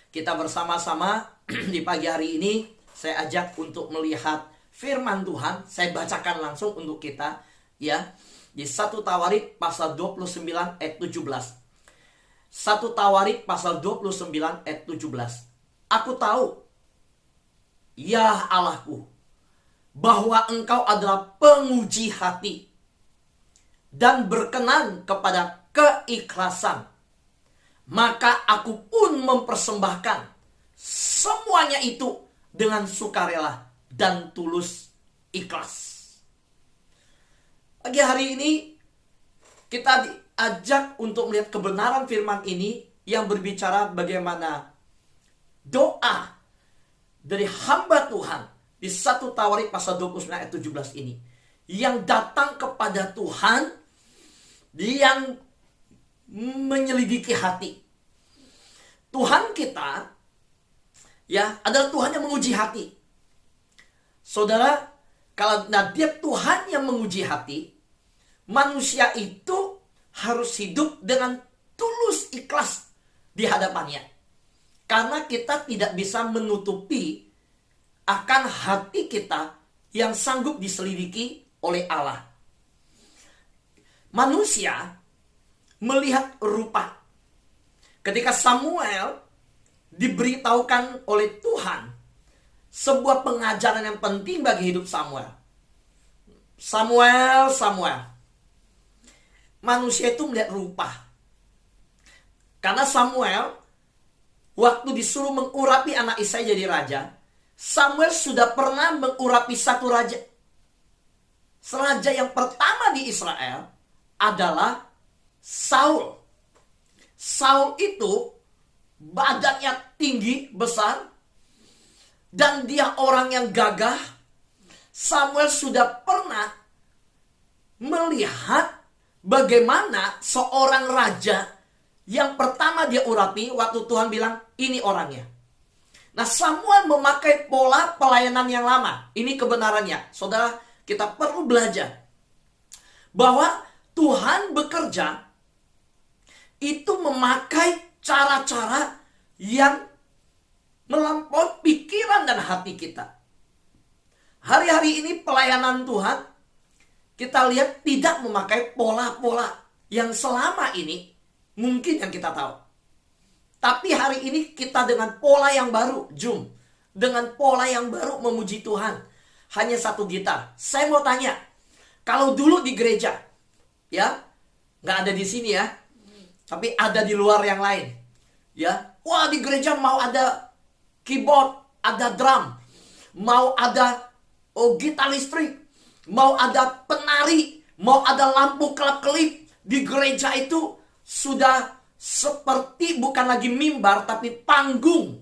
Kita bersama-sama di pagi hari ini saya ajak untuk melihat firman Tuhan. Saya bacakan langsung untuk kita ya. Di 1 Tawarik pasal 29 ayat 17. 1 Tawarik pasal 29 ayat 17. Aku tahu, ya Allahku, bahwa Engkau adalah penguji hati dan berkenan kepada keikhlasan. Maka aku pun mempersembahkan semuanya itu dengan sukarela dan tulus ikhlas. Pagi hari ini kita diajak untuk melihat kebenaran firman ini yang berbicara bagaimana doa dari hamba Tuhan di 1 Tawarik pasal 29 ayat 17 ini yang datang kepada Tuhan, yang menyelidiki hati. Tuhan kita ya adalah Tuhan yang menguji hati. Saudara, kalau dia Tuhan yang menguji hati, manusia itu harus hidup dengan tulus ikhlas di hadapannya. Karena kita tidak bisa menutupi akan hati kita yang sanggup diselidiki oleh Allah. Manusia melihat rupa. Ketika Samuel diberitahukan oleh Tuhan sebuah pengajaran yang penting bagi hidup Samuel. Samuel. Manusia itu melihat rupa. Karena Samuel waktu disuruh mengurapi anak Isai jadi raja, Samuel sudah pernah mengurapi satu raja. Raja yang pertama di Israel adalah Saul. Saul itu badannya tinggi, besar, dan dia orang yang gagah. Samuel sudah pernah melihat bagaimana seorang raja yang pertama dia urapi waktu Tuhan bilang, ini orangnya. Nah, Samuel memakai pola pelayanan yang lama. Ini kebenarannya. Saudara, kita perlu belajar bahwa Tuhan bekerja itu memakai cara-cara yang melampaui pikiran dan hati kita. Hari-hari ini pelayanan Tuhan, kita lihat tidak memakai pola-pola yang selama ini mungkin yang kita tahu. Tapi hari ini kita dengan pola yang baru, dengan pola yang baru memuji Tuhan. Hanya satu gitar. Saya mau tanya, kalau dulu di gereja, ya, nggak ada di sini ya, tapi ada di luar yang lain, ya. Wah, di gereja mau ada keyboard, ada drum, mau ada gitar listrik, mau ada penari, mau ada lampu kelap-kelip. Di gereja itu sudah seperti bukan lagi mimbar, tapi panggung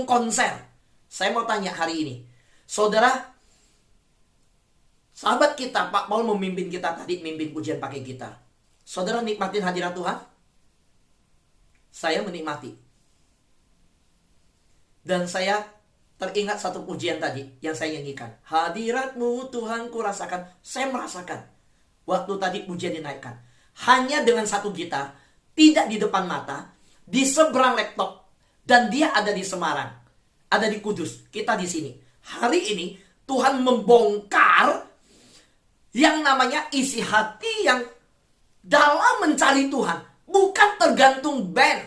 konser. Saya mau tanya hari ini, saudara, sahabat kita, Pak Paul memimpin kita tadi, mimpin pujian pakai gitar. Saudara nikmatin hadirat Tuhan? Saya menikmati. Dan saya teringat satu pujian tadi yang saya nyanyikan. Hadirat-Mu Tuhan ku rasakan. Saya merasakan waktu tadi pujian dinaikkan. Hanya dengan satu gitar, tidak di depan mata, di seberang laptop, dan dia ada di Semarang, ada di Kudus, kita di sini. Hari ini Tuhan membongkar yang namanya isi hati yang dalam mencari Tuhan. Bukan tergantung band,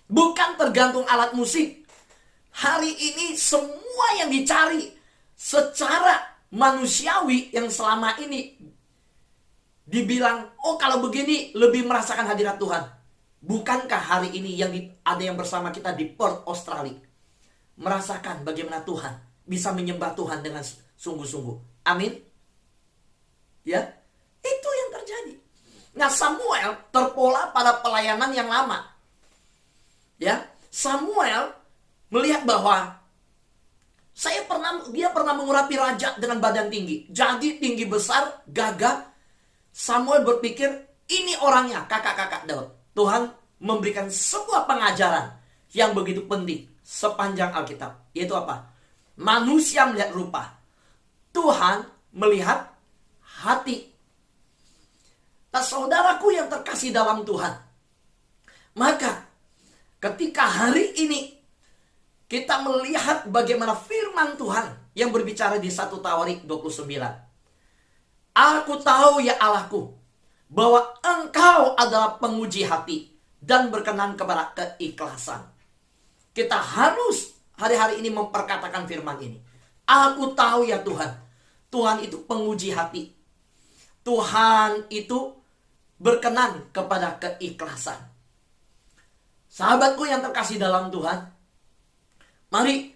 bukan tergantung alat musik. Hari ini semua yang dicari secara manusiawi yang selama ini dibilang, oh kalau begini lebih merasakan hadirat Tuhan. Bukankah hari ini yang ada yang bersama kita di Perth, Australia, merasakan bagaimana Tuhan bisa menyembah Tuhan dengan sungguh-sungguh? Amin. Ya, itu yang terjadi. Nah, Samuel terpola pada pelayanan yang lama. Ya, Samuel melihat bahwa dia pernah mengurapi raja dengan badan tinggi. Jadi tinggi besar, gagah. Samuel berpikir, ini orangnya, kakak-kakak Daud. Tuhan memberikan sebuah pengajaran yang begitu penting sepanjang Alkitab. Yaitu apa? Manusia melihat rupa, Tuhan melihat hati. Nah, saudaraku yang terkasih dalam Tuhan, maka ketika hari ini kita melihat bagaimana firman Tuhan yang berbicara di 1 Tawarik 29. Aku tahu ya Allahku, bahwa Engkau adalah penguji hati dan berkenan kepada keikhlasan. Kita harus hari-hari ini memperkatakan firman ini. Aku tahu ya Tuhan, Tuhan itu penguji hati. Tuhan itu berkenan kepada keikhlasan. Sahabatku yang terkasih dalam Tuhan, mari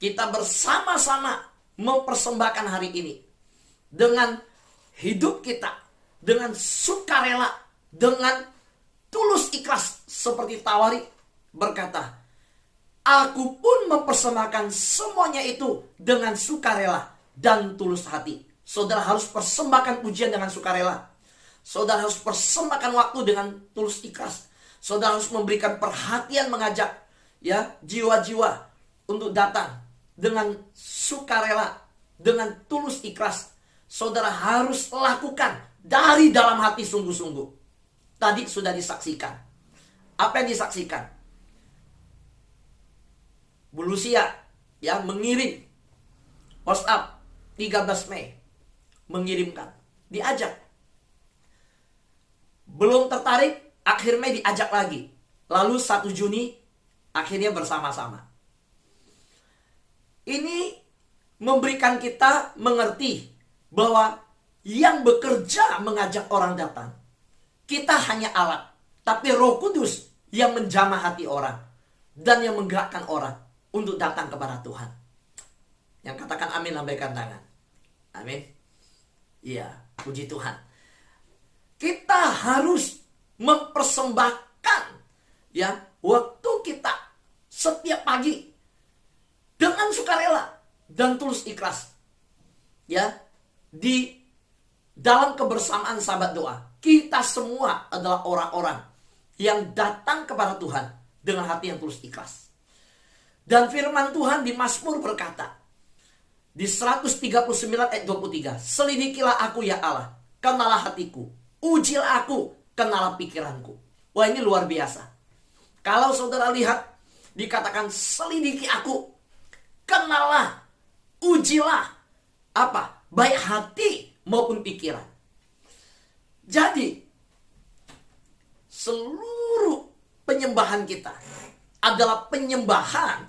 kita bersama-sama mempersembahkan hari ini dengan hidup kita, dengan sukarela, dengan tulus ikhlas, seperti Tawarik berkata, aku pun mempersembahkan semuanya itu dengan sukarela dan tulus hati. Saudara harus persembahkan pujian dengan sukarela. Saudara harus persembahkan waktu dengan tulus ikhlas. Saudara harus memberikan perhatian, mengajak ya jiwa-jiwa untuk datang dengan sukarela, dengan tulus ikhlas. Saudara harus lakukan dari dalam hati sungguh-sungguh. Tadi sudah disaksikan. Apa yang disaksikan? Bu Lucia ya mengirim WhatsApp 13 Mei, mengirimkan, diajak. Belum tertarik, akhir Mei diajak lagi. Lalu 1 Juni akhirnya bersama-sama. Ini memberikan kita mengerti bahwa yang bekerja mengajak orang datang, kita hanya alat, tapi Roh Kudus yang menjamah hati orang dan yang menggerakkan orang untuk datang kepada Tuhan. Yang katakan amin, lambaikan tangan. Amin. Iya, puji Tuhan. Kita harus mempersembahkan ya waktu kita setiap pagi dengan sukarela dan tulus ikhlas. Ya, di dalam kebersamaan sahabat doa, kita semua adalah orang-orang yang datang kepada Tuhan dengan hati yang tulus ikhlas. Dan firman Tuhan di Mazmur berkata, di 139 ayat 23, selidikilah aku ya Allah, kenalah hatiku, ujilah aku, kenalah pikiranku. Wah, ini luar biasa. Kalau saudara lihat, dikatakan selidiki aku, kenalah, ujilah, apa? Baik hati maupun pikiran. Jadi, seluruh penyembahan kita adalah penyembahan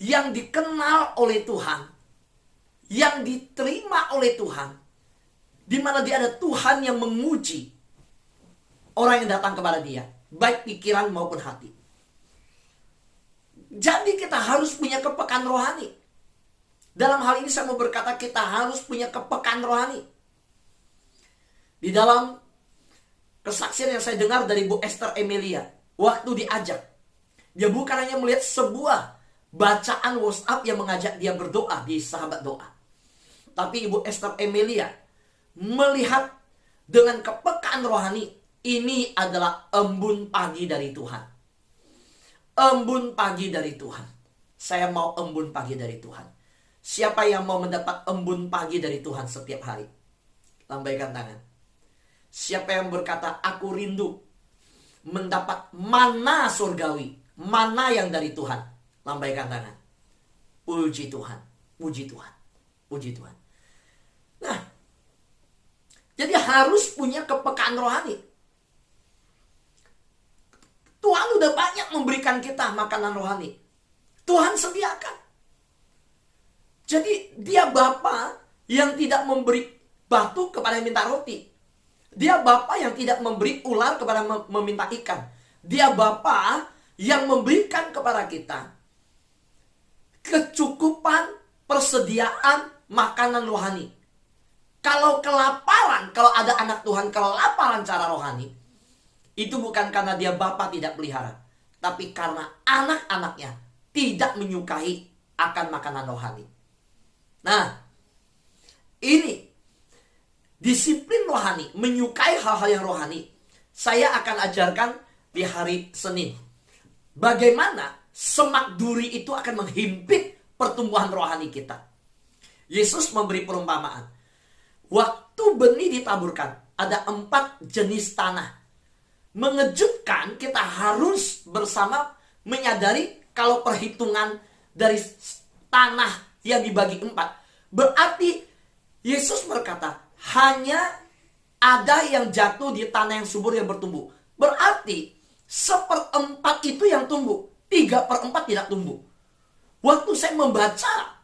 yang dikenal oleh Tuhan, yang diterima oleh Tuhan, di mana dia ada Tuhan yang menguji orang yang datang kepada dia, baik pikiran maupun hati. Jadi kita harus punya kepekaan rohani. Dalam hal ini saya mau berkata kita harus punya kepekaan rohani. Di dalam kesaksian yang saya dengar dari Bu Esther Emilia, waktu diajak, dia bukan hanya melihat sebuah bacaan WhatsApp yang mengajak dia berdoa di sahabat doa, tapi Ibu Esther Emilia melihat dengan kepekaan rohani, ini adalah embun pagi dari Tuhan. Embun pagi dari Tuhan. Saya mau embun pagi dari Tuhan. Siapa yang mau mendapat embun pagi dari Tuhan setiap hari? Lambaikan tangan. Siapa yang berkata, aku rindu mendapat mana surgawi, mana yang dari Tuhan? Lambaikan tangan. Puji Tuhan, puji Tuhan, puji Tuhan. Nah, jadi harus punya kepekaan rohani. Tuhan udah banyak memberikan kita makanan rohani. Tuhan sediakan. Jadi dia Bapa yang tidak memberi batu kepada yang minta roti. Dia Bapa yang tidak memberi ular kepada meminta ikan. Dia Bapa yang memberikan kepada kita kecukupan persediaan makanan rohani. Kalau kelaparan, kalau ada anak Tuhan kelaparan cara rohani, itu bukan karena dia Bapa tidak pelihara, tapi karena anak-anaknya tidak menyukai akan makanan rohani. Nah, ini disiplin rohani, menyukai hal-hal yang rohani. Saya akan ajarkan di hari Senin. Bagaimana semak duri itu akan menghimpit pertumbuhan rohani kita. Yesus memberi perumpamaan. Waktu benih ditaburkan, ada 4 jenis tanah. Mengejutkan, kita harus bersama menyadari kalau perhitungan dari tanah yang dibagi 4, berarti Yesus berkata, hanya ada yang jatuh di tanah yang subur yang bertumbuh. Berarti 1/4 itu yang tumbuh, 3/4 tidak tumbuh. Waktu saya membaca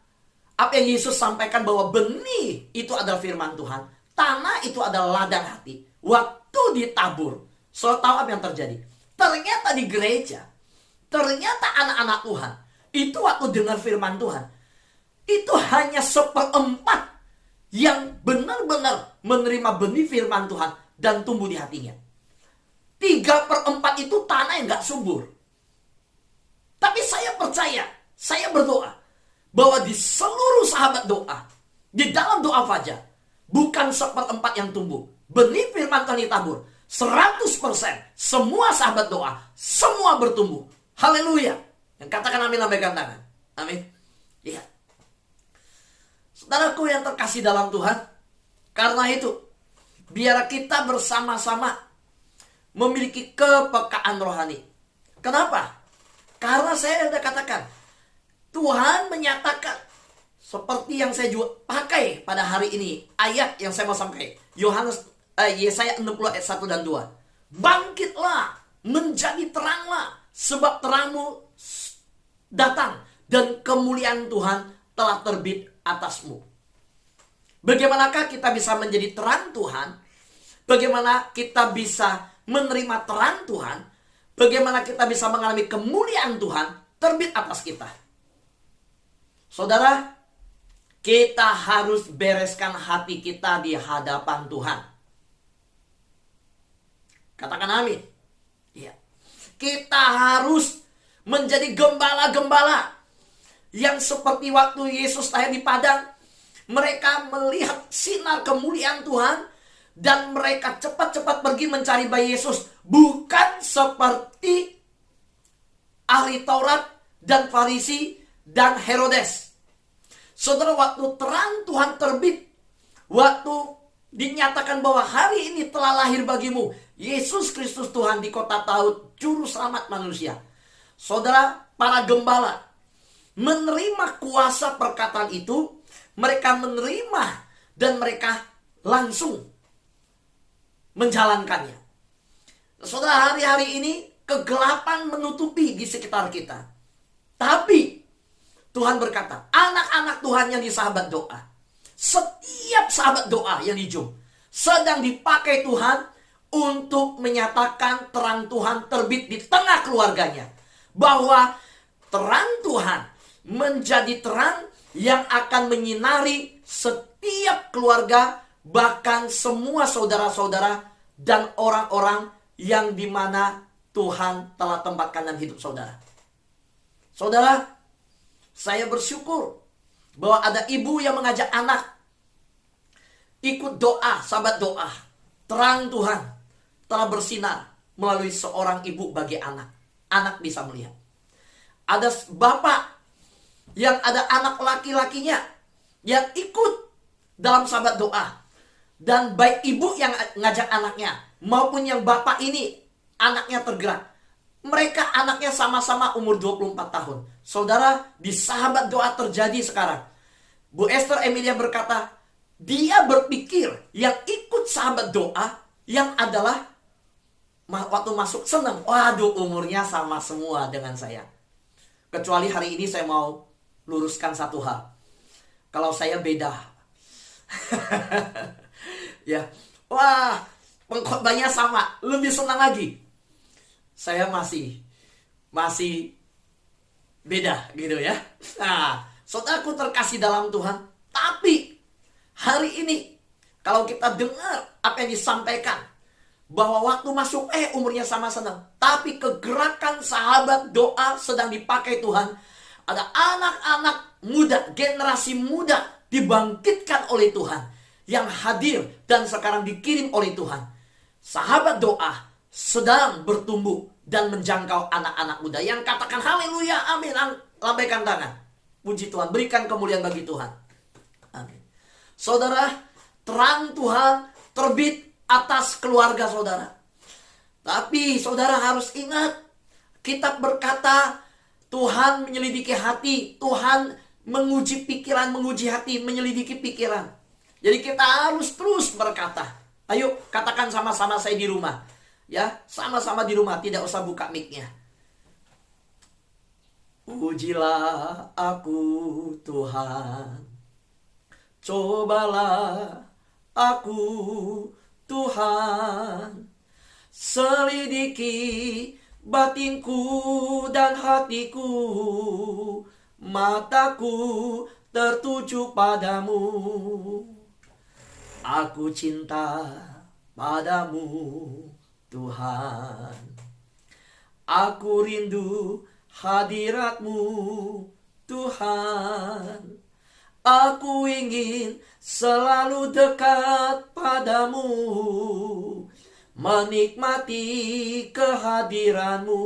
apa yang Yesus sampaikan bahwa benih itu adalah firman Tuhan, tanah itu adalah ladang hati. Waktu ditabur, saudara tahu apa yang terjadi? Ternyata di gereja, ternyata anak-anak Tuhan, itu waktu dengar firman Tuhan, itu hanya 1/4 yang benar-benar menerima benih firman Tuhan dan tumbuh di hatinya. 3/4 itu tanah yang gak subur. Tapi saya percaya, saya berdoa bahwa di seluruh sahabat doa, di dalam doa fajar, bukan 1/4 yang tumbuh. Benih firman Tuhan ditabur 100%. Semua sahabat doa, semua bertumbuh. Haleluya. Yang katakan amin, lambaikan tangan. Amin. Iya. Saudaraku yang terkasih dalam Tuhan, karena itu, biar kita bersama-sama memiliki kepekaan rohani. Kenapa? Karena saya sudah katakan, Tuhan menyatakan, seperti yang saya juga pakai pada hari ini, ayat yang saya mau sampaikan, Yesaya 60 ayat 1 dan 2. Bangkitlah, menjadi teranglah, sebab terangmu datang, dan kemuliaan Tuhan telah terbit atasmu. Bagaimanakah kita bisa menjadi terang Tuhan? Bagaimana kita bisa menerima terang Tuhan? Bagaimana kita bisa mengalami kemuliaan Tuhan terbit atas kita? Saudara, kita harus bereskan hati kita di hadapan Tuhan. Katakan amin. Iya. Kita harus menjadi gembala-gembala yang seperti waktu Yesus lahir di padang. Mereka melihat sinar kemuliaan Tuhan dan mereka cepat-cepat pergi mencari bayi Yesus. Bukan seperti ahli Taurat dan Farisi dan Herodes. Saudara, waktu terang Tuhan terbit, waktu dinyatakan bahwa hari ini telah lahir bagimu Yesus Kristus Tuhan di kota Daud, juru selamat manusia. Saudara, para gembala menerima kuasa perkataan itu, mereka menerima dan mereka langsung menjalankannya. Saudara, hari-hari ini kegelapan menutupi di sekitar kita. Tapi Tuhan berkata, anak-anak Tuhan yang di sahabat doa, setiap sahabat doa yang di Zoom sedang dipakai Tuhan untuk menyatakan terang Tuhan terbit di tengah keluarganya. Bahwa terang Tuhan menjadi terang yang akan menyinari setiap keluarga, bahkan semua saudara-saudara dan orang-orang yang dimana Tuhan telah tempatkan dalam hidup saudara. Saudara, saya bersyukur bahwa ada ibu yang mengajak anak ikut doa, sahabat doa. Terang Tuhan telah bersinar melalui seorang ibu bagi anak. Anak bisa melihat. Ada bapak yang ada anak laki-lakinya yang ikut dalam sahabat doa. Dan baik ibu yang ngajak anaknya maupun yang bapak ini anaknya tergerak. Mereka anaknya sama-sama umur 24 tahun. Saudara, di sahabat doa terjadi sekarang. Bu Esther Emilia berkata, dia berpikir yang ikut sahabat doa yang adalah waktu masuk senang. Waduh, umurnya sama semua dengan saya. Kecuali hari ini saya mau luruskan satu hal. Kalau saya beda. Ya, wah, pengkhotbahnya sama, lebih senang lagi. Saya masih beda gitu ya. Nah, saudaraku terkasih dalam Tuhan. Tapi hari ini kalau kita dengar apa yang disampaikan, bahwa waktu masuk umurnya sama senang, tapi kegerakan sahabat doa sedang dipakai Tuhan. Ada anak-anak muda, generasi muda dibangkitkan oleh Tuhan, yang hadir dan sekarang dikirim oleh Tuhan. Sahabat doa sedang bertumbuh dan menjangkau anak-anak muda yang katakan haleluya, amin, lambaikan tangan. Puji Tuhan, berikan kemuliaan bagi Tuhan. Amin. Saudara, terang Tuhan terbit atas keluarga saudara. Tapi saudara harus ingat, kitab berkata Tuhan menyelidiki hati. Tuhan menguji pikiran, menguji hati, menyelidiki pikiran. Jadi kita harus terus berkata. Ayo katakan sama-sama saya di rumah. Ya, sama-sama di rumah, tidak usah buka mic-nya. Ujilah aku Tuhan, cobalah aku Tuhan, selidiki batinku dan hatiku, mataku tertuju padamu. Aku cinta padamu Tuhan, aku rindu hadirat-Mu Tuhan, aku ingin selalu dekat padamu, menikmati kehadiran-Mu.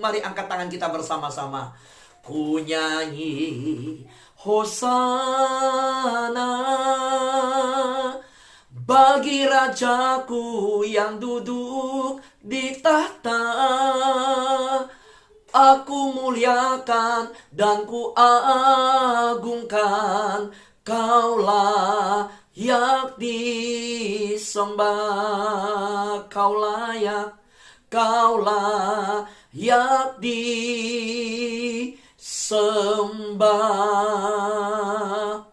Mari angkat tangan kita bersama-sama. Ku nyanyi Hosana bagi Rajaku yang duduk di tahta. Aku muliakan dan ku agungkan, Kaulah layak disembah, Kau layak, Kau layak disembah.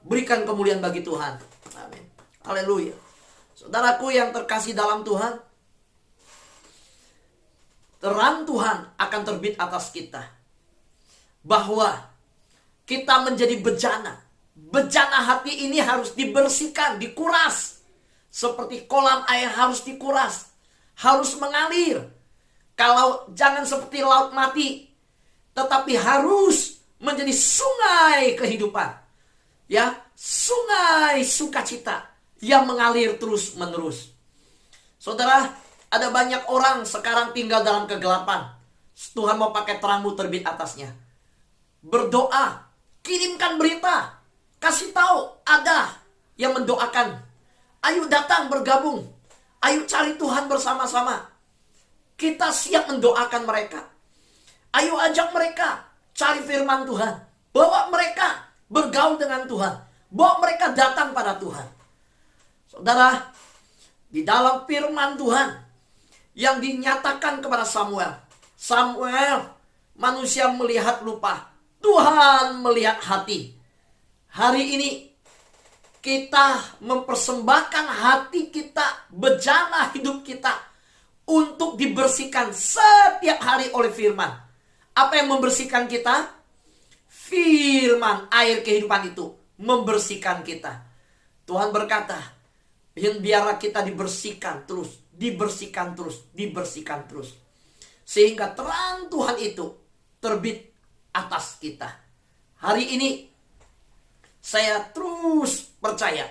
Berikan kemuliaan bagi Tuhan. Amin. Haleluya. Saudaraku yang terkasih dalam Tuhan, terang Tuhan akan terbit atas kita. Bahwa kita menjadi bejana. Bejana hati ini harus dibersihkan, dikuras. Seperti kolam air harus dikuras. Harus mengalir. Kalau jangan seperti laut mati. Tetapi harus menjadi sungai kehidupan. Ya, sungai sukacita yang mengalir terus menerus. Saudara, ada banyak orang sekarang tinggal dalam kegelapan. Tuhan mau pakai terang-Mu terbit atasnya. Berdoa, kirimkan berita, kasih tahu ada yang mendoakan. Ayo datang bergabung. Ayo cari Tuhan bersama-sama. Kita siap mendoakan mereka. Ayo ajak mereka cari firman Tuhan. Bawa mereka bergaul dengan Tuhan. Bawa mereka datang pada Tuhan. Saudara, di dalam firman Tuhan yang dinyatakan kepada Samuel. Samuel, manusia melihat lupa, Tuhan melihat hati. Hari ini kita mempersembahkan hati kita, bejana hidup kita untuk dibersihkan setiap hari oleh firman. Apa yang membersihkan kita? Firman, air kehidupan itu membersihkan kita. Tuhan berkata, biarlah kita dibersihkan terus, dibersihkan terus, dibersihkan terus. Sehingga terang Tuhan itu terbit atas kita. Hari ini saya terus percaya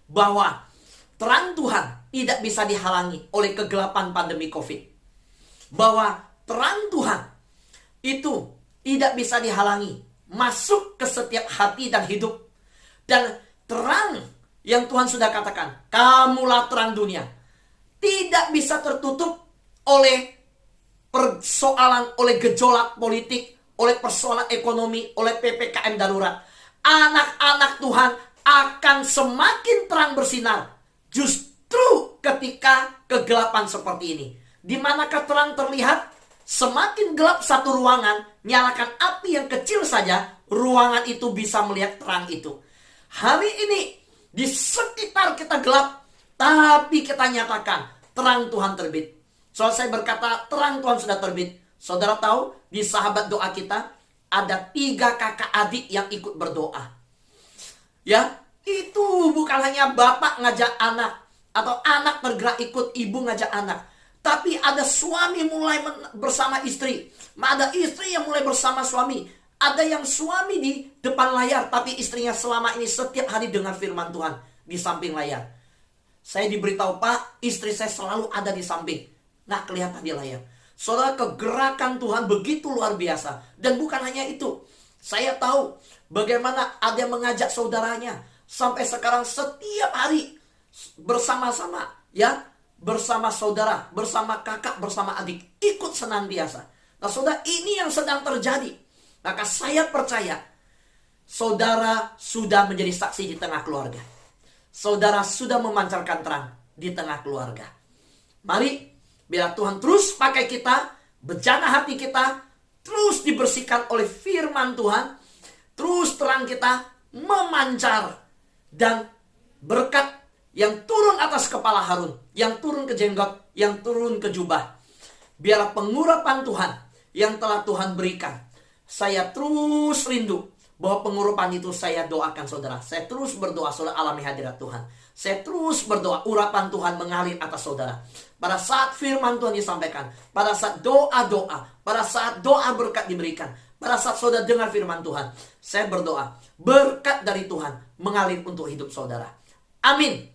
bahwa terang Tuhan tidak bisa dihalangi oleh kegelapan pandemi COVID. Bahwa terang Tuhan itu tidak bisa dihalangi masuk ke setiap hati dan hidup. Dan terang yang Tuhan sudah katakan, kamulah terang dunia, tidak bisa tertutup oleh persoalan, oleh gejolak politik, oleh persoalan ekonomi, oleh PPKM darurat. Anak-anak Tuhan akan semakin terang bersinar justru ketika kegelapan seperti ini. Di manakah terang terlihat? Semakin gelap satu ruangan, nyalakan api yang kecil saja, ruangan itu bisa melihat terang itu. Hari ini di sekitar kita gelap, tapi kita nyatakan terang Tuhan terbit. Soal saya berkata terang Tuhan sudah terbit. Saudara tahu di sahabat doa kita ada 3 kakak adik yang ikut berdoa. Ya, itu bukan hanya bapak ngajak anak atau anak tergerak ikut ibu ngajak anak. Tapi ada suami mulai bersama istri. Ada istri yang mulai bersama suami. Ada yang suami di depan layar, tapi istrinya selama ini setiap hari dengar firman Tuhan di samping layar. Saya diberitahu, Pak, istri saya selalu ada di samping. Nggak kelihatan di layar. Saudara, kegerakan Tuhan begitu luar biasa. Dan bukan hanya itu. Saya tahu bagaimana ada yang mengajak saudaranya. Sampai sekarang setiap hari bersama-sama, ya, bersama saudara, bersama kakak, bersama adik, ikut senantiasa. Nah saudara, ini yang sedang terjadi. Maka saya percaya saudara sudah menjadi saksi di tengah keluarga. Saudara sudah memancarkan terang di tengah keluarga. Mari, biar Tuhan terus pakai kita, bejana hati kita, terus dibersihkan oleh firman Tuhan, terus terang kita memancar, dan berkat yang turun atas kepala Harun, yang turun ke jenggot, yang turun ke jubah. Biarlah pengurapan Tuhan yang telah Tuhan berikan. Saya terus rindu bahwa pengurapan itu saya doakan saudara. Saya terus berdoa saudara alami hadirat Tuhan. Saya terus berdoa urapan Tuhan mengalir atas saudara. Pada saat firman Tuhan disampaikan, pada saat doa-doa, pada saat doa berkat diberikan, pada saat saudara dengar firman Tuhan, saya berdoa berkat dari Tuhan mengalir untuk hidup saudara. Amin.